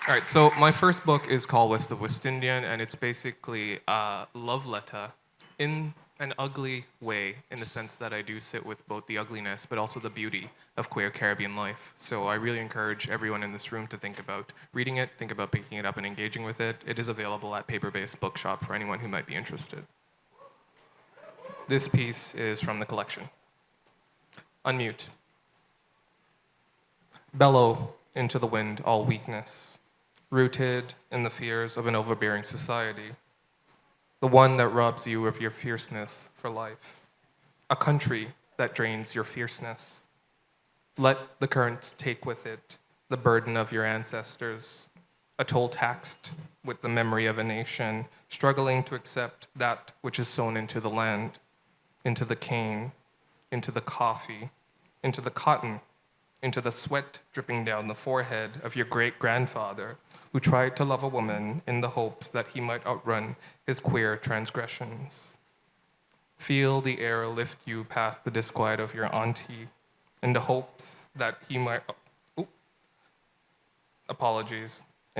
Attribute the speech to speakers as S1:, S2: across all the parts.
S1: All right, so my first book is called West of West Indian, and it's basically a love letter in an ugly way, in the sense that I do sit with both the ugliness but also the beauty of queer Caribbean life. So I really encourage everyone in this room to think about reading it, think about picking it up and engaging with it. It is available at Paper-Based Bookshop for anyone who might be interested. This piece is from the collection. Unmute. Bellow into the wind all weakness, rooted in the fears of an overbearing society, the one that robs you of your fierceness for life, a country that drains your fierceness. Let the current take with it the burden of your ancestors, a toll taxed with the memory of a nation struggling to accept that which is sown into the land, into the cane, into the coffee, into the cotton, into the sweat dripping down the forehead of your great-grandfather who tried to love a woman in the hopes that he might outrun his queer transgressions. Feel the air lift you past the disquiet of your auntie in the hopes that he might, in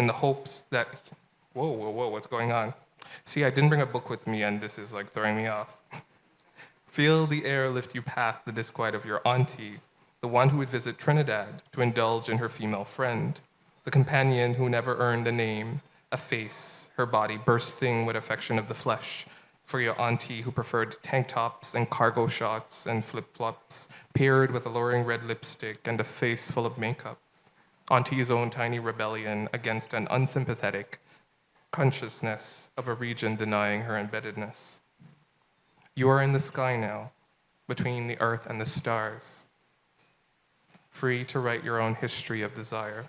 S1: the hopes that, whoa, what's going on? See, I didn't bring a book with me and this is like throwing me off. Feel the air lift you past the disquiet of your auntie, the one who would visit Trinidad to indulge in her female friend, the companion who never earned a name, a face, her body bursting with affection of the flesh, for your auntie who preferred tank tops and cargo shorts and flip-flops, paired with alluring red lipstick and a face full of makeup. Auntie's own tiny rebellion against an unsympathetic consciousness of a region denying her embeddedness. You are in the sky now, between the earth and the stars, free to write your own history of desire,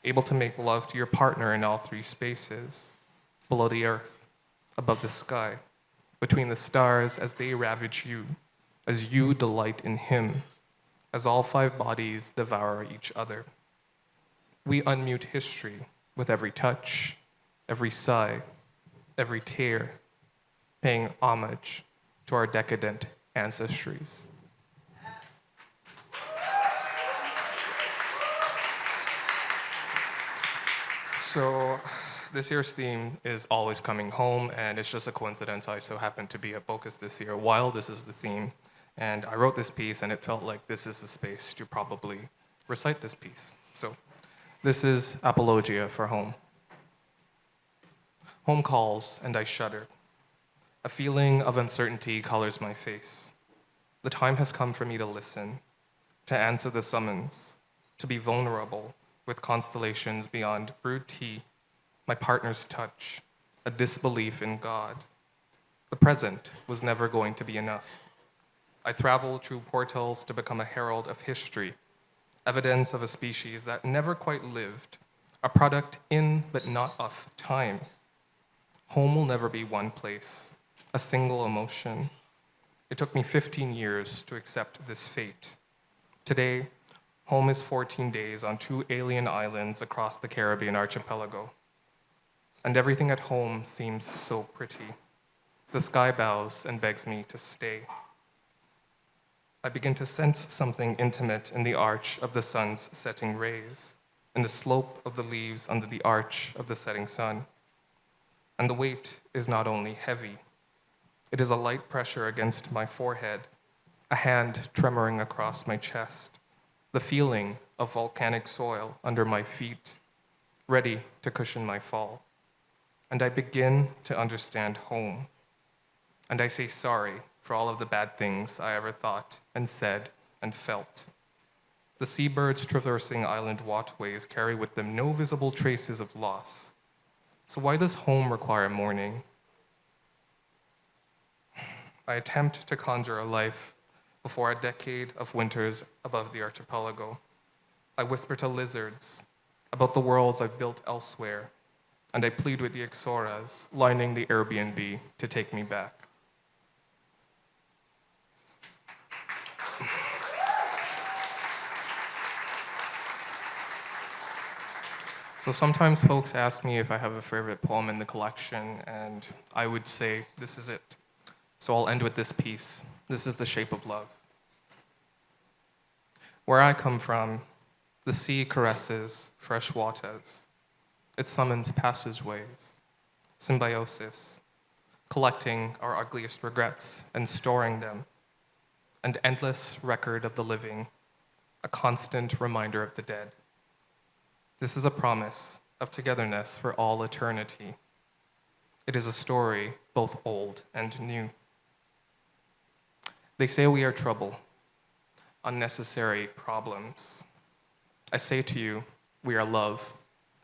S1: able to make love to your partner in all three spaces, below the earth, above the sky, between the stars as they ravage you, as you delight in him, as all five bodies devour each other. We unmute history with every touch, every sigh, every tear, paying homage to our decadent ancestries. So this year's theme is always coming home, and it's just a coincidence I so happen to be at Bocas this year while this is the theme. And I wrote this piece, and it felt like this is the space to probably recite this piece. So this is Apologia for Home. Home calls, and I shudder. A feeling of uncertainty colors my face. The time has come for me to listen, to answer the summons, to be vulnerable with constellations beyond brewed tea, my partner's touch, a disbelief in God. The present was never going to be enough. I traveled through portals to become a herald of history, evidence of a species that never quite lived, a product in but not of time. Home will never be one place, a single emotion. It took me 15 years to accept this fate. Today, home is 14 days on 2 alien islands across the Caribbean archipelago. And everything at home seems so pretty. The sky bows and begs me to stay. I begin to sense something intimate in the arch of the sun's setting rays, in the slope of the leaves under the arch of the setting sun. And the weight is not only heavy, it is a light pressure against my forehead, a hand tremoring across my chest, the feeling of volcanic soil under my feet, ready to cushion my fall. And I begin to understand home. And I say sorry for all of the bad things I ever thought and said and felt. The seabirds traversing island waterways carry with them no visible traces of loss. So why does home require mourning? I attempt to conjure a life before a decade of winters above the archipelago. I whisper to lizards about the worlds I've built elsewhere, and I plead with the Ixoras lining the Airbnb to take me back. So sometimes folks ask me if I have a favorite poem in the collection, and I would say this is it. So I'll end with this piece. This is The Shape of Love. Where I come from, the sea caresses fresh waters. It summons passageways, symbiosis, collecting our ugliest regrets and storing them, an endless record of the living, a constant reminder of the dead. This is a promise of togetherness for all eternity. It is a story both old and new. They say we are trouble, unnecessary problems. I say to you, we are love,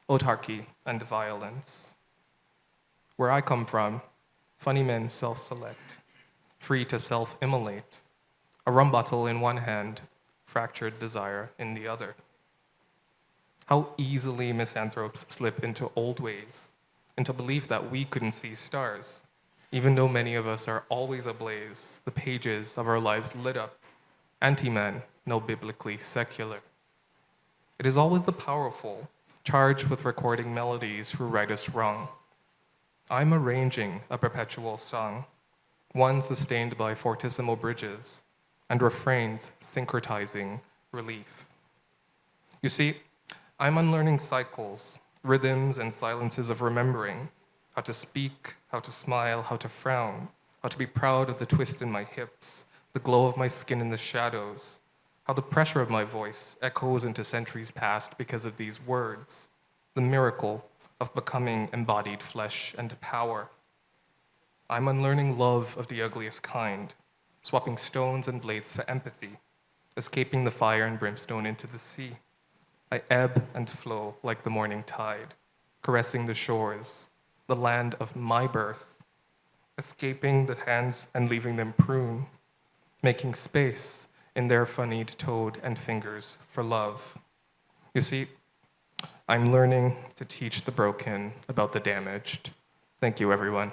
S1: autarky, and violence. Where I come from, funny men self-select, free to self-immolate, a rum bottle in one hand, fractured desire in the other. How easily misanthropes slip into old ways, into belief that we couldn't see stars, even though many of us are always ablaze, the pages of our lives lit up, anti-man, no biblically secular. It is always the powerful, charged with recording melodies who right us wrong. I'm arranging a perpetual song, one sustained by fortissimo bridges and refrains syncretizing relief. You see, I'm unlearning cycles, rhythms, and silences of remembering how to speak, how to smile, how to frown, how to be proud of the twist in my hips, the glow of my skin in the shadows, how the pressure of my voice echoes into centuries past because of these words, the miracle of becoming embodied flesh and power. I'm unlearning love of the ugliest kind, swapping stones and blades for empathy, escaping the fire and brimstone into the sea. I ebb and flow like the morning tide, caressing the shores, the land of my birth, escaping the hands and leaving them prune, making space in their funnied toed and fingers for love. You see, I'm learning to teach the broken about the damaged. Thank you, everyone.